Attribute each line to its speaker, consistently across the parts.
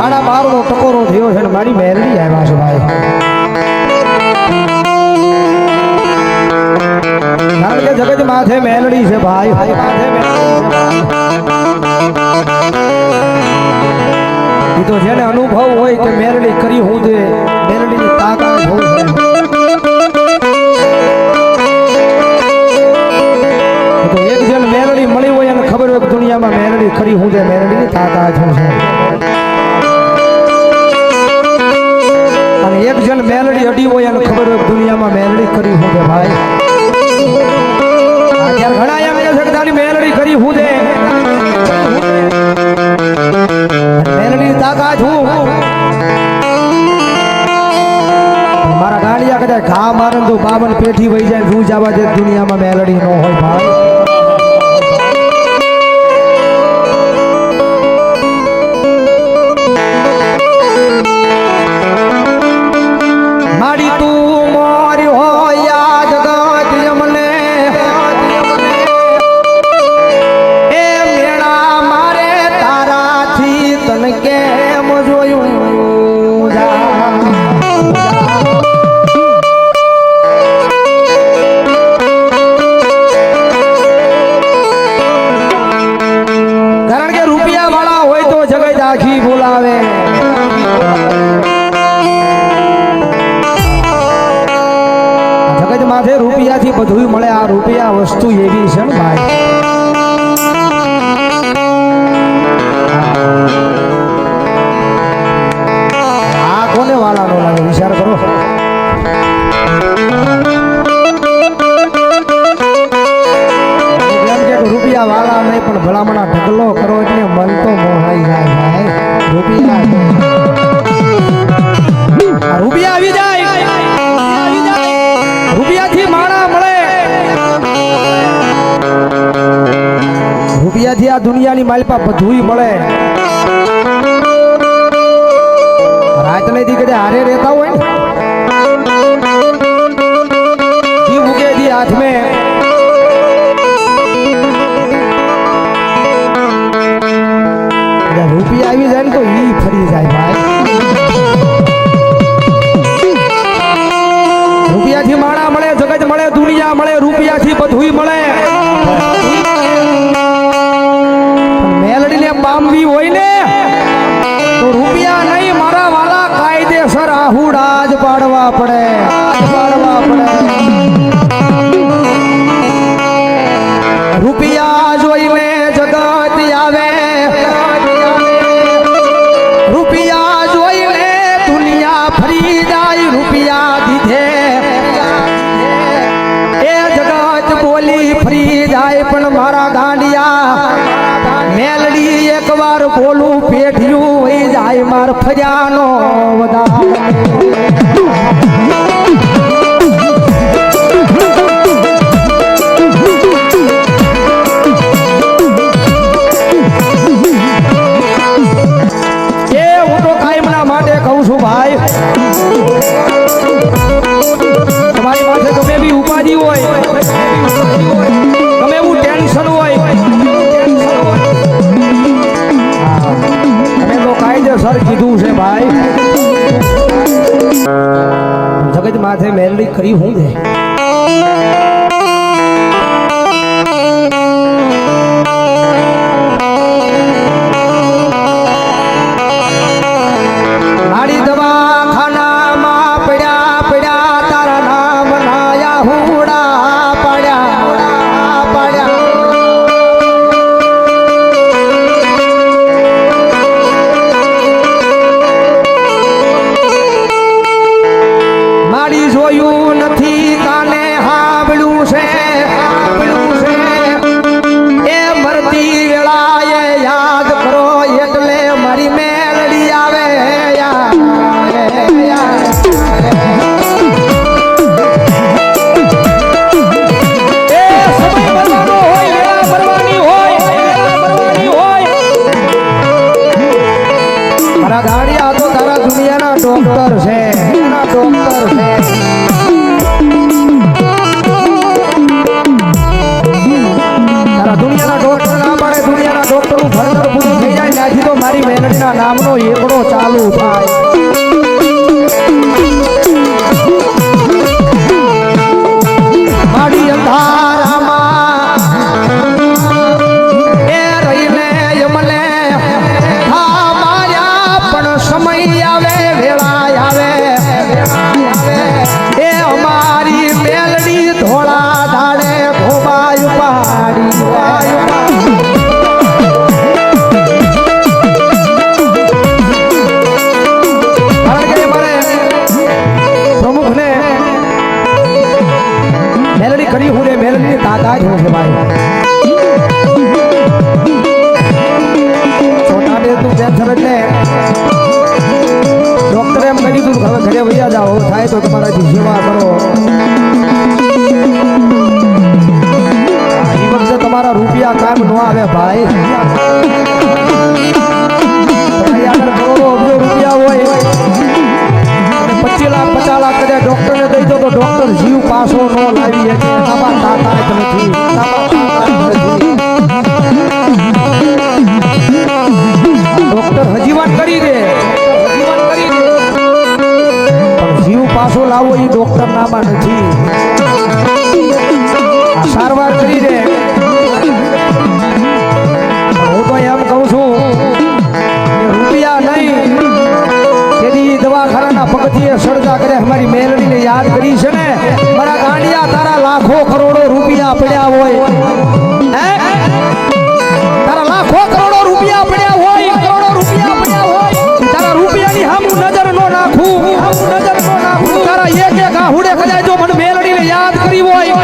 Speaker 1: આના બારનો ટકોરો થયો છે ને મારી મેરડી આવ્યા છે ભાઈ કારણ કે જગત માથે મેલડી છે ભાઈ એ તો જેને અનુભવ હોય કે મેલડી કરી હું દે મેલડીની તાકાત હોય તો એક જણ મેલડી મળી હોય અને ખબર હોય કે દુનિયામાં મેલડી ખરી હું દે મેલડીની તાકાત શું છે અને એક જણ મેલડી અડી હોય અને ખબર હોય કે દુનિયામાં મેલડી કરી હું દે ભાઈ ઘણા એમ કે તારી મેલડી કરી હું દે મેલડી તાકાત હું મારા ગાંડિયા કદાચ ઘા મારે તો 52 પેઠી વહી જાય રૂજ આવા દે દુનિયામાં મેલડી ન હોય ભાઈ માડી તું મોરી હોય યાદ ગત યમને કેમ જોયું કારણ કે રૂપિયા વાળા હોય તો જગત આખી બોલાવે જગત માથે રૂપિયાથી બધું મળે આ રૂપિયા વસ્તુ એવી છે ને ભાઈ વિચાર કરો રૂપિયા વાળા નહીં પણ ભલામણા ઢગલો કરો એટલે મન તો મોહાઈ જાય ભાઈ રૂપિયા આવી જાય રૂપિયાથી માણા મળે રૂપિયાથી આ દુનિયાની માલપા બધું મળે રાત ને દીકડે હારે રહેતા હોય જી ઉગે દી હાથ में રૂપિયા આવી જાય ને તો ઈ ફરી જાય ભાઈ રૂપિયાથી માણા મળે જગત મળે દુનિયા મળે રૂપિયાથી બધું મળે મેલડીને પામવી હોય ને તો રૂપિયા નહીં મારા વાલા કાયદેસર આહુડા જ પાડવા પડે રૂપિયા જોઈને જગત આવે રૂપિયા જોઈને દુનિયા ફરી જાય રૂપિયા દીધે એ જગત બોલી ફરી જાય પણ મારા ગાંડિયા મેલડી એકવાર બોલું પેઢિયું વહી જાય માર ફર્યાનો વધારે હું તો કાયમના માટે કહું છું ભાઈ તમારી પાસે ગમે એવી ઉપાધિ હોય ગમે એવું ટેન્શન હોય કાયદેસર કીધું છે ભાઈ જગત માથે મેલડી કરી હું દે મારી દવાખાનામાં પડ્યા પડ્યા તારા નામ નાયા હુડા પડ્યા મારી જોયું નથી કાને હાંભળ્યું છે એ મરતી વેળાએ યાદ કરો એટલે મારી મેલડી આવે મારા ગાડિયા તો તારા દુનિયાના ડોક્ટર છે તારા દુનિયાના ડોક્ટર ના પાડે દુનિયાના ડોક્ટર નું ભણતર પૂરું થઈ જાય ત્યાંથી તો મારી મેલડીના નામનો એકડો ચાલુ થાય માડી અંધારામાં એ રહીને મને હા માર્યા પણ સમય આવે વેળા આવે એ અમારી મેલડી ધોળા ધાડે ધોબાય પાડી કરી હું મેલડી તાકાત હોય છે ભાઈ છોટા દે તું કેન્સર એટલે ડોક્ટરે એમ કહી દીધું હવે ઘરે વૈયા જાઓ થાય તો તમારાથી સેવા કરો એ વખતે તમારા રૂપિયા કામ ન આવે ભાઈ કરોડો અબજો રૂપિયા હોય 25 લાખ 50 લાખ કદાચ ડોક્ટરને દઈ દો તો ડોક્ટર જીવ પાછો ન લાવી શકે આમાં તાકાત નથી ડોક્ટર હજીવાન કરી દે પણ જીવ પાછો લાવો એ ડોક્ટર નામાં નથી સારવાર કરી દે હું તો એમ કહું છું રૂપિયા નહીં દવાખાના પગથિયે સળગા કરે અમારી મેલડીને યાદ કરી છે ને મારા ગાંડિયા તારા લાખો કરોડો રૂપિયા પડ્યા હોય તારા લાખો કરોડો રૂપિયા પડ્યા હોય તારા રૂપિયાની હામું નજર નો નાખું તારા એક આહુડે કદાચ જો મને મેલડીને યાદ કરી હોય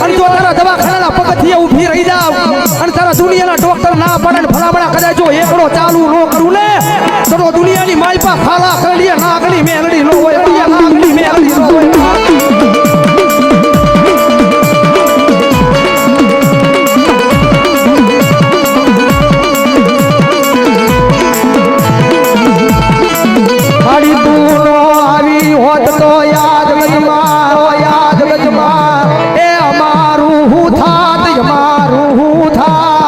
Speaker 1: અને જો તારા દવાખાનાના પગથિયે ઊભી રહી જાવ અને તારા દુનિયાના ડોક્ટર ના પડે ને ભલામણા કદાચ જો એકડો ચાલુ ન કરું ને તો દુનિયાની માલપા ખાલા કરી નાગણી મેલડી નો હોય નાગણી મેલડી નો હોય મારી તું નો આવી હોત તો યાદ ગજમાં એ અમારું હું થાત અમારું હું થાત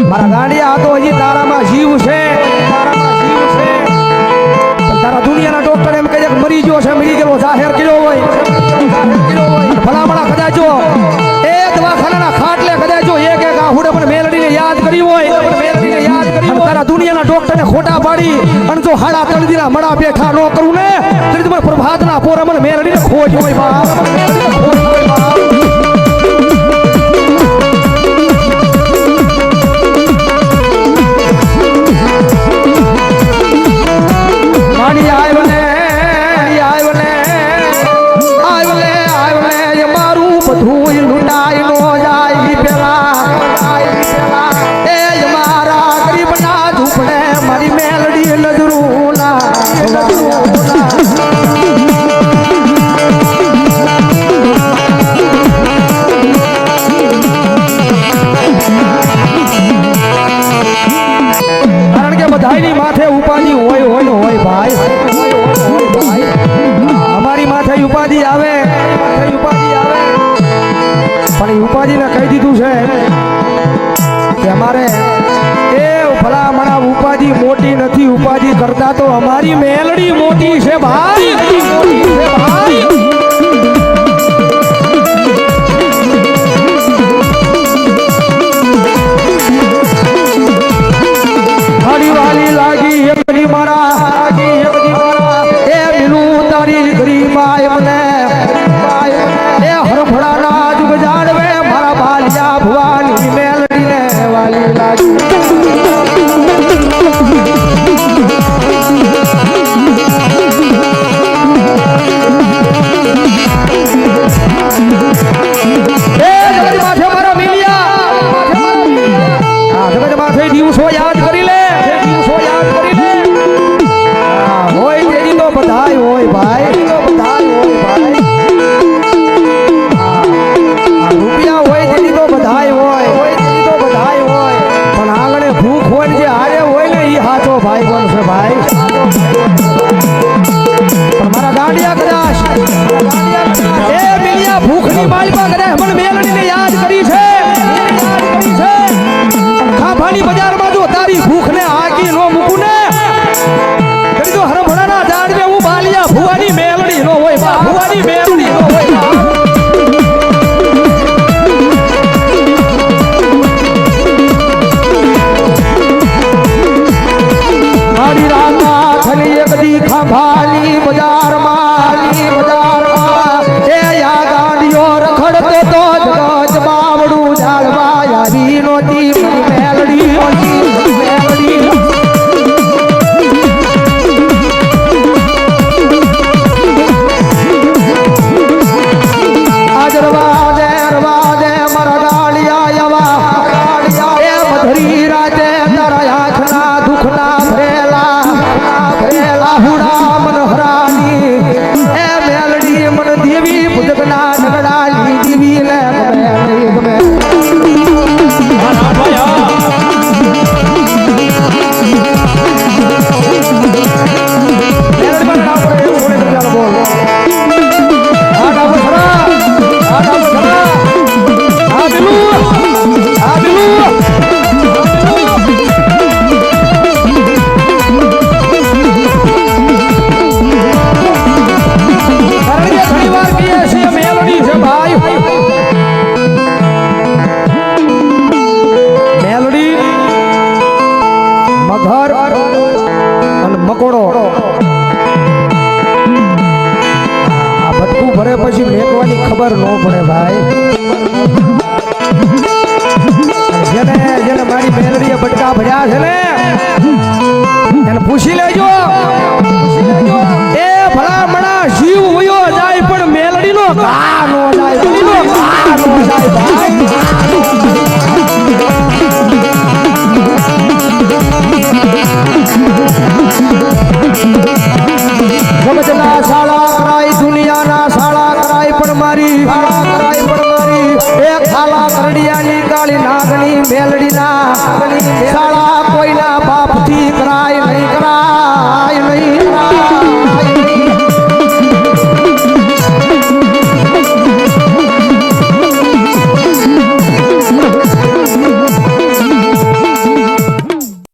Speaker 1: મારા ગાંડિયા તો હજી તારામાં જીવ છે તારા દુનિયાના ડોક્ટર એમ કહે કે મરી ગયો છે મરી ગયો જાહેર કર્યો હોય ભલામણા કદાચ જો એ દવાખાનાના ખાટલે કદાચ જો એક આહુડે પણ મેલડીને યાદ કરી હોય તારા દુનિયાના ડોક્ટરને ખોટા પાડી અને જો હાડા તળદીના મડા બેઠા ન કરું ને તો તમારે પ્રભાતના પોરે મને મેલડીને ખોજ હોય બાપ બધાની માથે ઉપાધિ હોય ભાઈ અમારી માથે ઉપાધિ આવે પણ એ ઉપાધિને કહી દીધું છે કે અમારે એ ભલામણા ઉપાધિ મોટી નથી ઉપાધિ કરતા તો અમારી મેલડી મોટી છે ભાઈ વાલી લાગી એકની મારા એ મિલું તારી ગરીબાય મને એ હરફડાના જુગ જાણવે મારા બાલિયા ભવાની મેલડીને વાલી લાગી પણ કદાચ મને મેલડીને યાદ કરી છે ખાભાની બજારમાં જો તારી ભૂખને આગી નો મૂકું ને તો હરભણાના ઝાડને હું બાલિયા ભુવાની મેલડી નો હોય બા ભુવાની મેલડી નો હોય મારી રામા થલી એક દી ખાભાની બજારમાં એ યા ગાડીઓ રખડતો તો જગત બાવડું ઝાડવા યારી નોતી મેલડી મેલડી પછી મેકવાની ખબર ન પડે ભાઈ જેને મારી મેલડીએ બટકા ભર્યા છે ને એને પૂછી લેજો એ ભલામણા શિવ વયો જાય પણ મેલડીનો ઘા નો જાય સમજના શાળા કરાય દુનિયાના શાળા કરાય પણ મારી એ ખાલા કરડિયાની કાળી નાગની મેલડીના શાળા કોઈના બાપથી કરાય નહીં